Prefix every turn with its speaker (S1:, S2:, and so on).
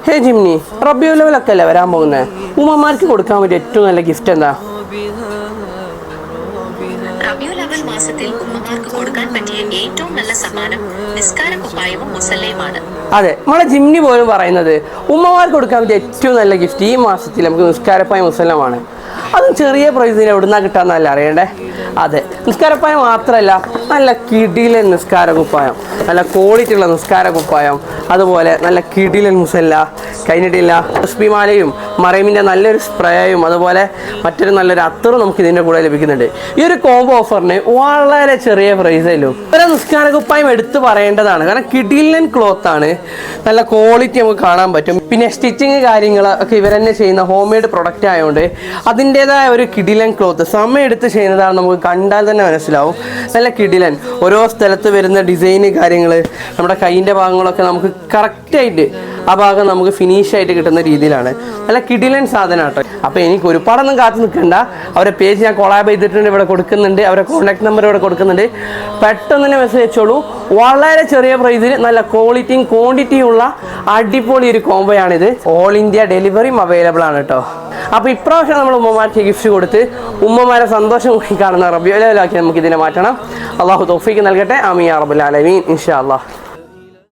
S1: ഹേ Jimny, Rabiul അവ്വലൊക്കെ അല്ലേ വരാൻ പോകുന്നത്? ഉമ്മമാർക്ക് കൊടുക്കാൻ പറ്റിയ ഏറ്റവും നല്ല ഗിഫ്റ്റ് എന്താ?
S2: റബിയുൽ അവൽ മാസത്തിൽ ഉമ്മമാർക്ക് കൊടുക്കാൻ പറ്റിയ ഏറ്റവും നല്ല സമ്മാനം നിസ്കാരക്കുപ്പായവും മുസല്ലയുമാണ്.
S1: അതെ, നമ്മളെ ജിംനി പോലും പറയുന്നത് ഉമ്മമാർക്ക് കൊടുക്കാൻ പറ്റിയ ഏറ്റവും നല്ല ഗിഫ്റ്റ് ഈ മാസത്തിൽ നമുക്ക് നിസ്കാരപ്പായ മുസല്ലമാണ്. അതും ചെറിയ പ്രൈസിന് എവിടുന്നാ കിട്ടാന്നല്ല അറിയണ്ടേ. അതെ, നിസ്കാരപ്പായം മാത്രമല്ല, നല്ല കിടിലൻ നിസ്കാര കുപ്പായം, നല്ല ക്വാളിറ്റി ഉള്ള നിസ്കാര കുപ്പായം, അതുപോലെ നല്ല കിടിലൻ മുസല്ല, കഴിഞ്ഞിട്ടില്ല തസ്ബീഹ്മാലയും മറൈമിൻ്റെ നല്ലൊരു സ്പ്രേയും അതുപോലെ മറ്റൊരു നല്ലൊരു അത്തറും നമുക്ക് ഇതിൻ്റെ കൂടെ ലഭിക്കുന്നുണ്ട്. ഈ ഒരു കോംബോ ഓഫറിന് വളരെ ചെറിയ പ്രൈസേലും ഒരു നിസ്കാര കുപ്പായം എടുത്ത് പറയേണ്ടതാണ്. കാരണം കിടിലൻ ക്ലോത്ത് ആണ്, നല്ല ക്വാളിറ്റി നമുക്ക് കാണാൻ പറ്റും. പിന്നെ സ്റ്റിച്ചിങ് കാര്യങ്ങളൊക്കെ ഇവർ തന്നെ ചെയ്യുന്ന ഹോം മെയ്ഡ് പ്രൊഡക്റ്റ് ആയതുകൊണ്ട് അതിൻ്റെതായ ഒരു കിടിലൻ ക്ലോത്ത് സമയം എടുത്ത് ചെയ്യുന്നതാണ്. നമുക്ക് കണ്ടാൽ തന്നെ മനസ്സിലാവും നല്ല കിടിലൻ. ഓരോ സ്ഥലത്ത് വരുന്ന ഡിസൈന് കാര്യങ്ങൾ നമ്മുടെ കൈയിൻ്റെ ഭാഗങ്ങളൊക്കെ നമുക്ക് കറക്റ്റായിട്ട് ആ ഭാഗം നമുക്ക് ഫിനിഷായിട്ട് കിട്ടുന്ന രീതിയിലാണ്. നല്ല കിടിലൻ സാധനം കേട്ടോ. അപ്പോൾ എനിക്ക് ഒരുപാടൊന്നും കാത്തു നിൽക്കണ്ട, അവരുടെ പേജ് ഞാൻ കൊളാബ് ചെയ്തിട്ടുണ്ട്, ഇവിടെ കൊടുക്കുന്നുണ്ട്, അവരുടെ കോൺടാക്ട് നമ്പർ ഇവിടെ കൊടുക്കുന്നുണ്ട്. പെട്ടെന്ന് തന്നെ മെസ്സേജ് അയച്ചോളൂ. വളരെ ചെറിയ പ്രൈസിൽ നല്ല ക്വാളിറ്റിയും ക്വാണ്ടിറ്റിയും ഉള്ള അടിപൊളി ഒരു കോംബോയാണിത്. ഓൾ ഇന്ത്യ ഡെലിവറിയും അവൈലബിൾ ആണ് കേട്ടോ. അപ്പോൾ ഇപ്രാവശ്യം നമ്മൾ ഉമ്മമാർക്ക് ഗിഫ്റ്റ് കൊടുത്ത് ഉമ്മമാരെ സന്തോഷം കാണുന്ന റബിയുൽ അവ്വലാക്കി നമുക്ക് ഇതിനെ മാറ്റണം. അള്ളാഹു തൗഫീഖ് നൽകട്ടെ. ആമീൻ യാ റബ്ബൽ ആലമീൻ. ഇൻഷാ അല്ലാഹ്.